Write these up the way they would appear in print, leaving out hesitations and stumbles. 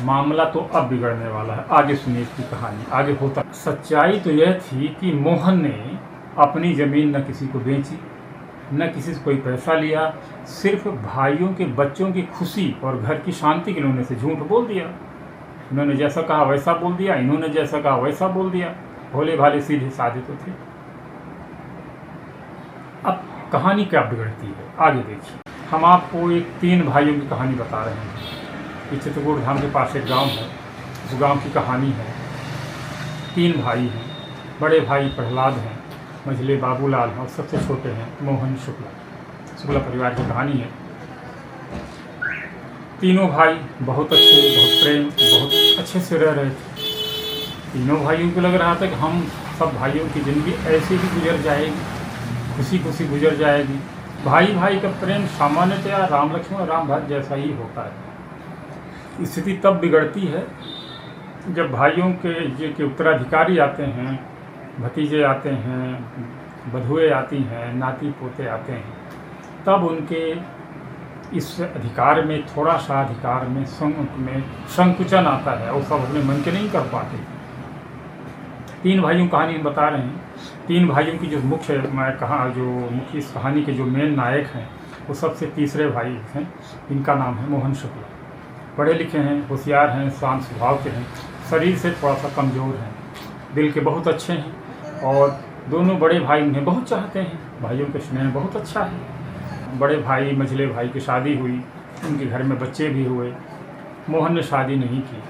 मामला तो अब बिगड़ने वाला है। आगे सुनिए इसकी कहानी। आगे होता, सच्चाई तो यह थी कि मोहन ने अपनी ज़मीन न किसी को बेची, न किसी से कोई पैसा लिया, सिर्फ भाइयों के बच्चों की खुशी और घर की शांति के लिए उन्होंने से झूठ बोल दिया। उन्होंने जैसा कहा वैसा बोल दिया, इन्होंने जैसा कहा वैसा बोल दिया। भोले भाले सीधे साधे तो थे। अब कहानी क्या बिगड़ती है, आगे देखिए। हम आपको एक 3 भाइयों की कहानी बता रहे हैं। ये चित्रकूट धाम के पास एक गांव है, उस गांव की कहानी है। 3 भाई हैं। बड़े भाई प्रहलाद हैं, मझले बाबूलाल हैं और सबसे छोटे हैं मोहन शुक्ला परिवार की कहानी है। तीनों भाई बहुत अच्छे, बहुत प्रेम, बहुत अच्छे से रह रहे थे। तीनों भाइयों को लग रहा था कि हम सब भाइयों की ज़िंदगी ऐसे ही गुजर जाएगी, खुशी खुशी गुजर जाएगी। भाई भाई का प्रेम सामान्यतया राम लक्ष्मण और राम भरत जैसा ही होता है। स्थिति तब बिगड़ती है जब भाइयों के उत्तराधिकारी आते हैं, भतीजे आते हैं, बधुए आती हैं, नाती पोते आते हैं, तब उनके इस अधिकार में थोड़ा सा अधिकार में संकुचन आता है और सब अपने मन के नहीं कर पाते। 3 भाइयों की कहानी हम बता रहे हैं। 3 भाइयों की जो मुख्य इस कहानी के जो मेन नायक हैं वो सबसे तीसरे भाई हैं। इनका नाम है मोहन शुक्ला। पढ़े लिखे हैं, होशियार हैं, शांत स्वभाव के हैं, शरीर से थोड़ा सा कमज़ोर हैं, दिल के बहुत अच्छे हैं और दोनों बड़े भाई उन्हें बहुत चाहते हैं। भाइयों के स्नेह बहुत अच्छा है। बड़े भाई मझले भाई की शादी हुई, उनके घर में बच्चे भी हुए। मोहन ने शादी नहीं की।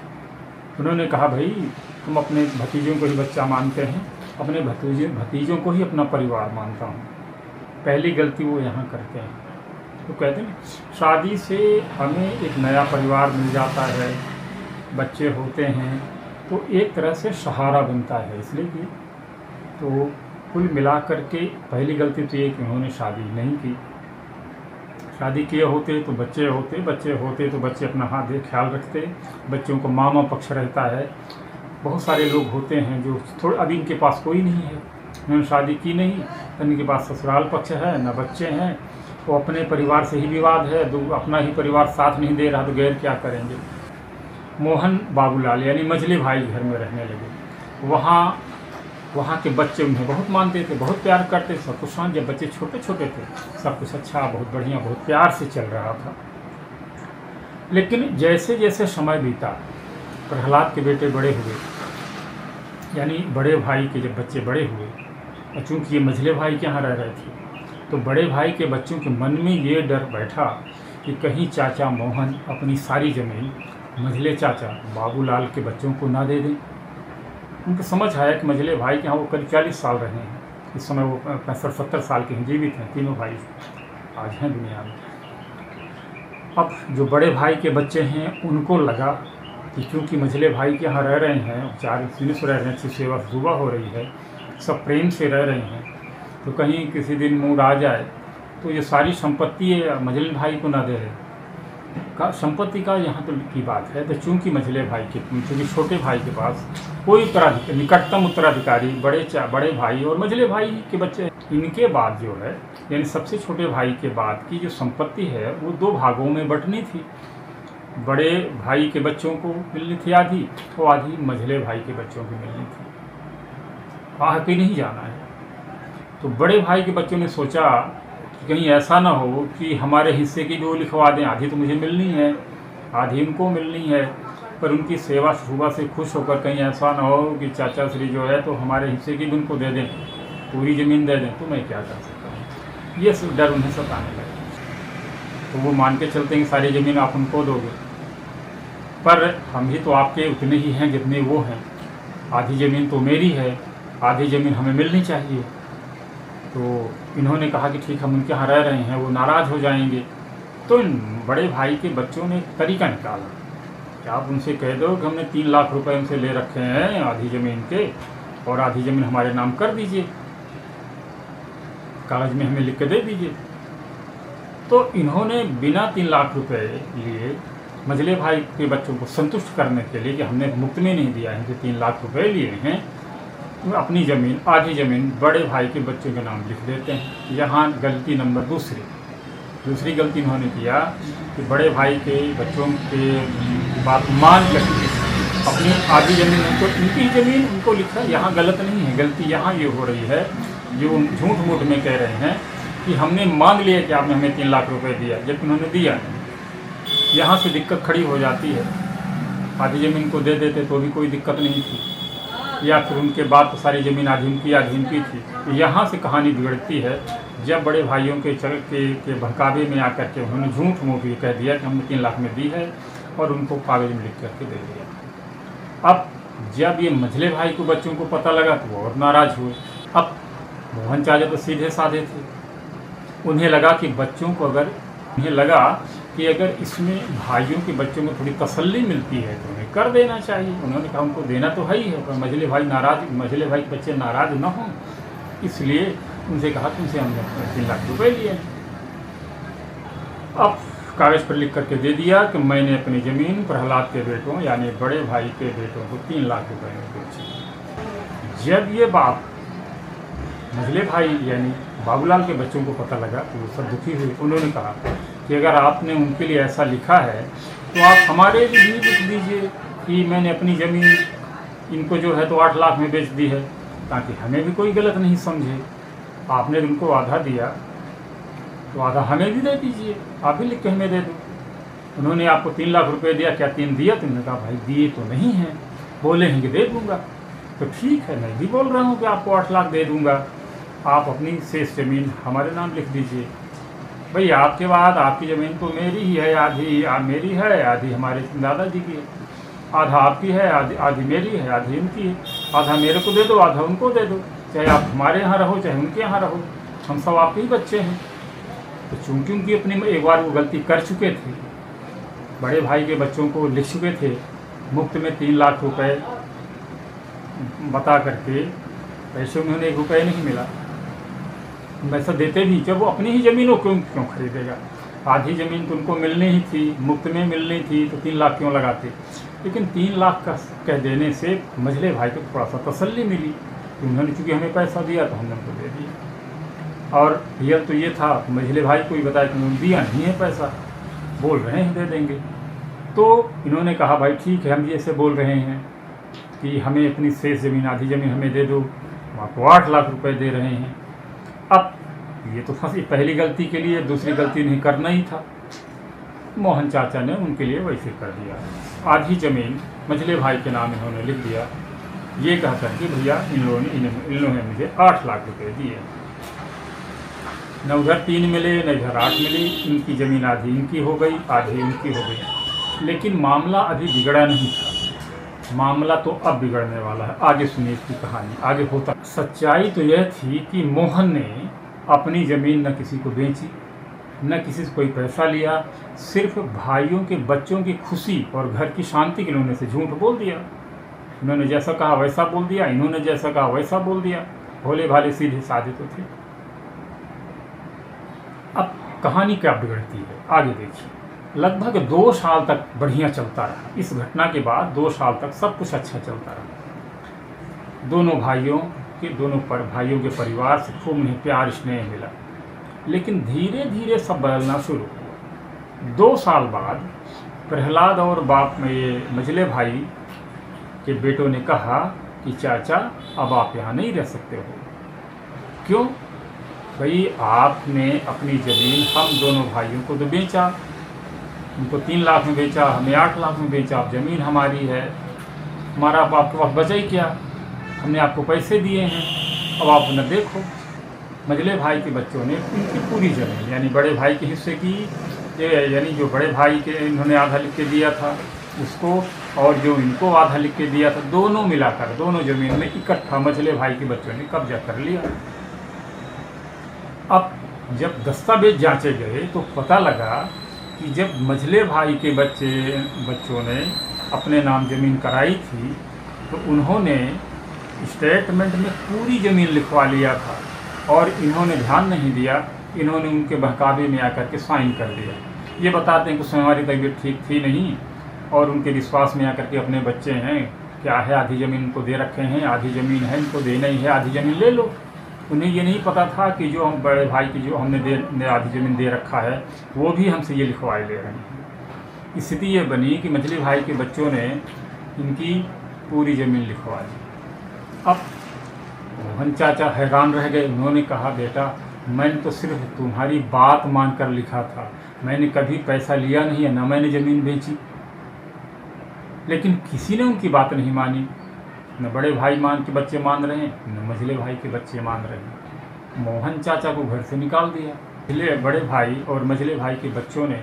उन्होंने कहा भाई तुम अपने भतीजों को ही बच्चा मानते हैं, अपने भतीजों को ही अपना परिवार मानता हूँ। पहली गलती वो यहाँ करते हैं। तो कहते हैं शादी से हमें एक नया परिवार मिल जाता है, बच्चे होते हैं तो एक तरह से सहारा बनता है, इसलिए कि तो कुल मिला करके पहली गलती तो ये कि उन्होंने शादी नहीं की। शादी किए होते तो बच्चे होते, बच्चे होते तो बच्चे अपना हाथ ख्याल रखते, बच्चों को मामा पक्ष रहता है। बहुत सारे लोग होते हैं जो थोड़े, अभी इनके पास कोई नहीं है, उन्होंने शादी की नहीं, तो इनके पास ससुराल पक्ष है, न बच्चे हैं, वो अपने परिवार से ही विवाद है, अपना ही परिवार साथ नहीं दे रहा तो गैर क्या करेंगे। मोहन बाबूलाल यानी मझले भाई घर में रहने लगे। वहाँ के बच्चे उन्हें बहुत मानते थे, बहुत प्यार करते, सब कुछ शांत। जब बच्चे छोटे छोटे थे सब कुछ अच्छा, बहुत बढ़िया, बहुत प्यार से चल रहा था। लेकिन जैसे जैसे समय बीता, प्रहलाद के बेटे बड़े हुए, यानी बड़े भाई के जब बच्चे बड़े हुए, और चूँकि ये मझले भाई के यहाँ रह रहे थे, तो बड़े भाई के बच्चों के मन में ये डर बैठा कि कहीं चाचा मोहन अपनी सारी ज़मीन मझले चाचा बाबूलाल के बच्चों को ना दे दें। उनको समझ आया कि मझले भाई के यहाँ वो करीब 40 साल रहे हैं, इस समय वो 65-70 साल के हैं, जीवित हैं, तीनों भाई आज हैं दुनिया में। अब जो बड़े भाई के बच्चे हैं उनको लगा कि क्योंकि मझले भाई के यहाँ रह रहे हैं, 4 दिन से रह रहे हैं, अच्छी सेवा सुबह हो रही है, सब प्रेम से रह रहे हैं, तो कहीं किसी दिन मूड आ जाए तो ये सारी संपत्ति मझले भाई को ना दे रहे का संपत्ति का यहाँ तो की बात है। तो चूँकि मझले भाई के, चूँकि छोटे भाई के पास कोई उत्तराधिकारी, निकटतम उत्तराधिकारी बड़े भाई और मझले भाई के बच्चे, इनके बाद जो है यानी सबसे छोटे भाई के बाद की जो संपत्ति है वो 2 भागों में बंटनी थी। बड़े भाई के बच्चों को मिलनी थी आधी, तो आधी मझले भाई के बच्चों को मिलनी थी। आह पे नहीं जाना है। तो बड़े भाई के बच्चों ने सोचा कि कहीं ऐसा ना हो कि हमारे हिस्से की भी वो लिखवा दें, आधी तो मुझे मिलनी है, आधी उनको मिलनी है, पर उनकी सेवा सुबह से खुश होकर कहीं ऐसा ना हो कि चाचा श्री जो है तो हमारे हिस्से की भी उनको दे दें, पूरी ज़मीन दे दें, तो मैं क्या कर सकता हूँ। ये डर उन्हें सताने लगा। तो वो मान के चलते हैं सारी ज़मीन आप उनको दोगे, पर हम भी तो आपके उतने ही हैं जितने वो हैं, आधी ज़मीन तो मेरी है, आधी ज़मीन हमें मिलनी चाहिए। तो इन्होंने कहा कि ठीक, हम उनके यहाँ रह रहे हैं, वो नाराज़ हो जाएंगे। तो इन बड़े भाई के बच्चों ने एक तरीका निकाला कि आप उनसे कह दो कि हमने 3 लाख रुपए उनसे ले रखे हैं आधी ज़मीन के, और आधी ज़मीन हमारे नाम कर दीजिए, कागज़ में हमें लिख के दे दीजिए। तो इन्होंने बिना 3 लाख रुपए लिए मझले भाई के बच्चों को संतुष्ट करने के लिए कि हमने मुफ्त में नहीं दिया है, कि 3 लाख रुपए लिए हैं, तो अपनी ज़मीन, आधी ज़मीन बड़े भाई के बच्चों के नाम लिख देते हैं। यहाँ गलती नंबर दूसरी गलती इन्होंने किया कि बड़े भाई के बच्चों के बात मान करके अपनी आधी ज़मीन उनको, इनकी ज़मीन उनको लिखा, यहाँ गलत नहीं है, गलती यहाँ ये हो रही है जो झूठ मूठ में कह रहे हैं कि हमने मांग लिया कि आपने हमें 3 लाख रुपए दिया, जबकि उन्होंने दिया नहीं। यहाँ से दिक्कत खड़ी हो जाती है। आधी ज़मीन को दे देते तो भी कोई दिक्कत नहीं थी, या फिर उनके बाद तो सारी ज़मीन आधी उनकी थी। यहाँ से कहानी बिगड़ती है जब बड़े भाइयों के बहकावे में आकर के उन्होंने झूठ मूठ ये कह दिया कि हमने 3 लाख में दी है और उनको कागज में लिख करके दे दिया। अब जब ये मझले भाई को बच्चों को पता लगा तो वो और नाराज़ हुए। अब मोहन चाचा तो सीधे साधे थे, उन्हें लगा कि बच्चों को अगर इसमें भाइयों के बच्चों को थोड़ी तसल्ली मिलती है तो उन्हें कर देना चाहिए। उन्होंने कहा उनको देना तो है ही है, पर मझले भाई के बच्चे नाराज़ न हों, इसलिए उनसे कहा कि उनसे हमने 3 लाख रुपए लिए। अब कागज़ पर लिख करके दे दिया कि मैंने अपनी ज़मीन प्रहलाद के बेटों यानी बड़े भाई के बेटों को 3 लाख रुपए में बेची। जब ये बात मझले भाई यानी बाबूलाल के बच्चों को पता लगा तो वो सब दुखी हुए। उन्होंने कहा कि अगर आपने उनके लिए ऐसा लिखा है तो आप हमारे लिए भी लिख दीजिए कि मैंने अपनी ज़मीन इनको जो है तो 8 लाख में बेच दी है, ताकि हमें भी कोई गलत नहीं समझे। आपने उनको आधा दिया तो आधा हमें भी दे दीजिए, आप भी लिख के हमें दे दो। उन्होंने आपको 3 लाख रुपए दिया, क्या 3 दिया? तुमने कहा भाई दिए तो नहीं हैं, बोले हैं कि दे दूँगा। तो ठीक है, मैं भी बोल रहा हूँ कि आपको 8 लाख दे दूँगा, आप अपनी शेष ज़मीन हमारे नाम लिख दीजिए। भाई आपके बाद आपकी ज़मीन तो मेरी ही है, आधी मेरी है, आधी हमारे दादाजी की है, आधा आपकी है, आधी मेरी है, आधी उनकी है। आधा मेरे को दे दो, आधा उनको दे दो, चाहे आप हमारे यहाँ रहो चाहे उनके यहाँ रहो, हम सब आपके ही बच्चे हैं। तो चूँकि उनकी अपनी एक बार वो गलती कर चुके थे, बड़े भाई के बच्चों को लिख चुके थे, मुफ्त में 3 लाख रुपए बता करके पैसे उन्होंने 1 रुपये नहीं मिला, वैसा देते भी जब वो अपनी ही ज़मीनों क्यों खरीदेगा। आधी ज़मीन तो उनको मिलनी ही थी, मुफ्त में मिलनी थी, तो 3 लाख क्यों लगाते। लेकिन 3 लाख का कह देने से मझले भाई को थोड़ा सा तसल्ली मिली कि उन्होंने चूँकि हमें पैसा दिया तो हमने उनको दे दिया। और रियल तो ये था मझले भाई को ही बताया कि उन्होंने दिया नहीं है पैसा, बोल रहे हैं दे देंगे। तो इन्होंने कहा भाई ठीक है, हम ये ऐसे बोल रहे हैं कि हमें अपनी शेष ज़मीन आधी ज़मीन हमें दे दो, हम आपको 8 लाख रुपए दे रहे हैं। अब ये तो फंसी, पहली गलती के लिए दूसरी गलती नहीं करना ही था। मोहन चाचा ने उनके लिए वैसे कर दिया, आधी ज़मीन मझले भाई के नाम इन्होंने लिख दिया, ये कह कर कि भैया इन लोगों ने मुझे 8 लाख रुपए दिए। न उधर 3 मिले न इधर 8 मिली, इनकी ज़मीन आधी इनकी हो गई, आधी उनकी हो गई। लेकिन मामला अभी बिगड़ा नहीं था, मामला तो अब बिगड़ने वाला है। आगे सुनिए इसकी कहानी, आगे होता। सच्चाई तो यह थी कि मोहन ने अपनी ज़मीन न किसी को बेची, न किसी से कोई पैसा लिया, सिर्फ भाइयों के बच्चों की खुशी और घर की शांति के लिए उन्होंने से झूठ बोल दिया। उन्होंने जैसा कहा वैसा बोल दिया, इन्होंने जैसा कहा वैसा बोल दिया। भोले भाले सीधे साधे तो थे। अब कहानी क्या बिगड़ती है आगे देखिए। लगभग 2 साल तक बढ़िया चलता रहा। इस घटना के बाद 2 साल तक सब कुछ अच्छा चलता रहा। दोनों भाइयों के परिवार से खूब उन्हें प्यार स्नेह मिला। लेकिन धीरे धीरे सब बदलना शुरू हुआ। 2 साल बाद प्रहलाद और बाप में ये मझले भाई के बेटों ने कहा कि चाचा अब आप यहाँ नहीं रह सकते हो। क्यों? भाई आपने अपनी ज़मीन हम दोनों भाइयों को तो बेचा, उनको 3 लाख में बेचा, हमें 8 लाख में बेचा। अब ज़मीन हमारी है, हमारा आपके पास बचा ही क्या? हमने आपको पैसे दिए हैं, अब आप न देखो। मझले भाई के बच्चों ने उनकी पूरी ज़मीन यानी बड़े भाई के हिस्से की, यानी जो बड़े भाई के इन्होंने आधा लिख के दिया था उसको, और जो इनको आधा लिख के दिया था, दोनों मिलाकर दोनों ज़मीन में इकट्ठा मझले भाई के बच्चों ने कब्जा कर लिया। अब जब दस्तावेज जांचे गए तो पता लगा कि जब मझले भाई के बच्चों ने अपने नाम ज़मीन कराई थी तो उन्होंने स्टेटमेंट में पूरी ज़मीन लिखवा लिया था, और इन्होंने ध्यान नहीं दिया, इन्होंने उनके बहकावे में आकर के साइन कर दिया। ये बताते हैं कि उसमें हमारी तबीयत ठीक थी नहीं, और उनके विश्वास में आकर के अपने बच्चे हैं, क्या है आधी ज़मीन इनको दे रखे हैं, आधी ज़मीन है इनको देना ही है, आधी ज़मीन ले लो। उन्हें ये नहीं पता था कि जो हम बड़े भाई की जो हमने आधी ज़मीन दे रखा है वो भी हमसे ये लिखवाए ले रहे हैं। स्थिति ये बनी कि मछली भाई के बच्चों ने इनकी पूरी ज़मीन लिखवा दी। अब मोहन चाचा हैरान रह गए। उन्होंने कहा, बेटा मैंने तो सिर्फ तुम्हारी बात मानकर लिखा था, मैंने कभी पैसा लिया नहीं है, न मैंने ज़मीन बेची। लेकिन किसी ने उनकी बात नहीं मानी। न बड़े भाई के बच्चे मान रहे हैं, न मझले भाई के बच्चे मान रहे हैं। मोहन चाचा को घर से निकाल दिया। इसलिए बड़े भाई और मझले भाई के बच्चों ने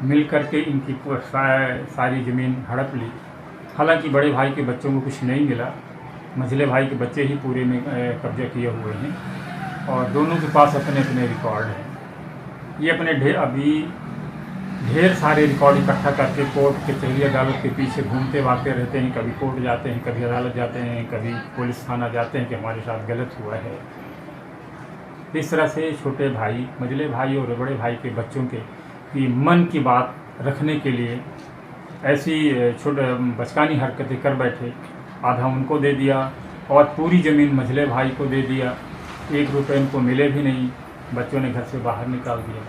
मिल करके इनकी सारी ज़मीन हड़प ली। हालांकि बड़े भाई के बच्चों को कुछ नहीं मिला, मझले भाई के बच्चे ही पूरे में कब्जा किए हुए हैं और दोनों के पास अपने अपने रिकॉर्ड हैं। ये अपने अभी ढेर सारे रिकॉर्ड इकट्ठा करके कोर्ट कचहरी अदालत के पीछे घूमते भागते रहते हैं। कभी कोर्ट जाते हैं, कभी अदालत जाते हैं, कभी पुलिस थाना जाते हैं कि हमारे साथ गलत हुआ है। इस तरह से छोटे भाई, मझले भाई और बड़े भाई के बच्चों के की मन की बात रखने के लिए ऐसी छोटे बचकानी हरकतें कर बैठे। आधा उनको दे दिया और पूरी ज़मीन मझले भाई को दे दिया। 1 रुपये उनको मिले भी नहीं, बच्चों ने घर से बाहर निकाल दिया।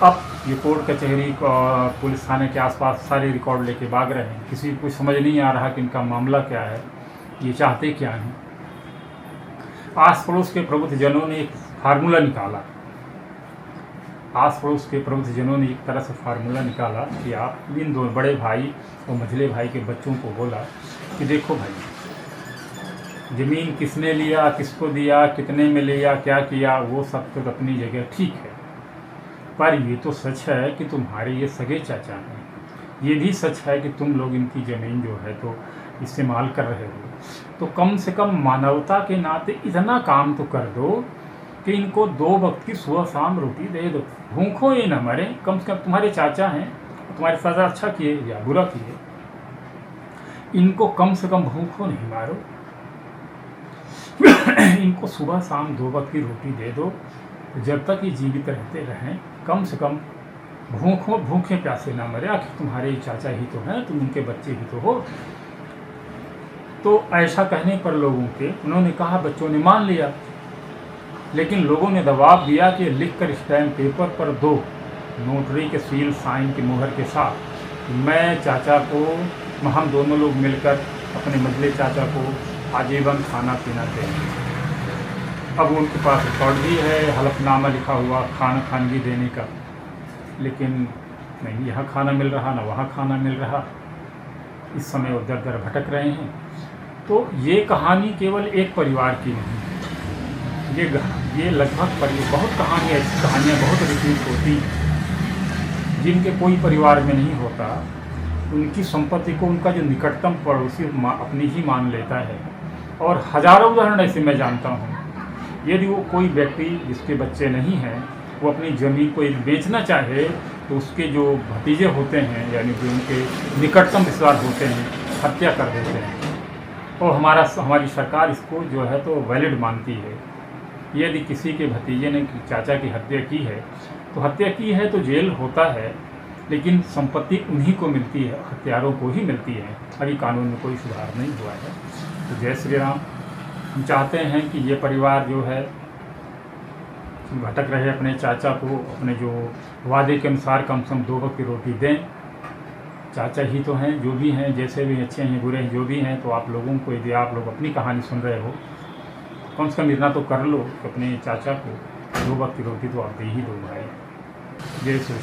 अब ये कोर्ट कचहरी पुलिस थाने के आसपास सारे रिकॉर्ड लेके भाग रहे हैं। किसी को समझ नहीं आ रहा कि इनका मामला क्या है, ये चाहते क्या हैं। आस पड़ोस के प्रबुद्धजनों ने एक फार्मूला निकाला। आस पड़ोस के प्रबुद्धजनों ने एक तरह से फार्मूला निकाला कि आप इन दो बड़े भाई और मझले भाई के बच्चों को बोला कि देखो भाई, ज़मीन किसने लिया, किसको दिया, कितने में लिया, क्या किया, वो सब तो अपनी जगह ठीक है, पर ये तो सच है कि तुम्हारे ये सगे चाचा हैं। ये भी सच है कि तुम लोग इनकी ज़मीन जो है तो इस्तेमाल कर रहे हो। तो कम से कम मानवता के नाते इतना काम तो कर दो कि इनको 2 वक्त की सुबह शाम रोटी दे दो। भूखों ये न मरे, कम से कम तुम्हारे चाचा हैं, तुम्हारे साथ अच्छा किए या बुरा किए, इनको कम से कम भूखों नहीं मारो। इनको सुबह शाम 2 वक्त की रोटी दे दो। जब तक ये जीवित रहते रहें, कम से कम भूखे प्यासे ना मरे। आखिर तुम्हारे चाचा ही तो हैं, तुम उनके बच्चे ही तो हो। तो ऐसा कहने पर लोगों के, उन्होंने कहा, बच्चों ने मान लिया। लेकिन लोगों ने दबाव दिया कि लिख कर स्टैम्प पेपर पर दो, नोटरी के सील साइन की मुहर के साथ, मैं चाचा को, हम दोनों लोग मिलकर अपने मझले चाचा को आजीवन खाना पीना देंगे। अब उनके पास रिकॉर्ड भी है, हलफनामा लिखा हुआ खानगी देने का। लेकिन नहीं यहाँ खाना मिल रहा, ना वहाँ खाना मिल रहा। इस समय वो दर दर भटक रहे हैं। तो ये कहानी केवल एक परिवार की नहीं, ये लगभग बहुत कहानी, ऐसी कहानियाँ बहुत रिपीट होती हैं जिनके कोई परिवार में नहीं होता। उनकी संपत्ति को उनका जो निकटतम पड़ोसी अपनी ही मान लेता है। और हजारों उदाहरण ऐसे मैं जानता हूँ। यदि वो कोई व्यक्ति जिसके बच्चे नहीं हैं, वो अपनी ज़मीन को बेचना चाहे तो उसके जो भतीजे होते हैं, यानी कि उनके निकटतम रिश्तेदार होते हैं, हत्या कर देते हैं। और हमारी सरकार इसको जो है तो वैलिड मानती है। यदि किसी के भतीजे ने चाचा की हत्या की है तो हत्या की है तो जेल होता है, लेकिन संपत्ति उन्हीं को मिलती है, हत्यारों को ही मिलती है। अभी कानून में कोई सुधार नहीं हुआ है। तो जय श्री राम। हम चाहते हैं कि ये परिवार जो है भटक रहे अपने चाचा को अपने जो वादे के अनुसार कम से कम 2 वक्त की रोटी दें। चाचा ही तो हैं, जो भी हैं, जैसे भी अच्छे हैं बुरे हैं, जो भी हैं। तो आप लोगों को, यदि आप लोग अपनी कहानी सुन रहे हो, कम से कम इतना तो कर लो कि अपने चाचा को 2 वक्त की रोटी तो आप दे ही दो भाई। जय श्री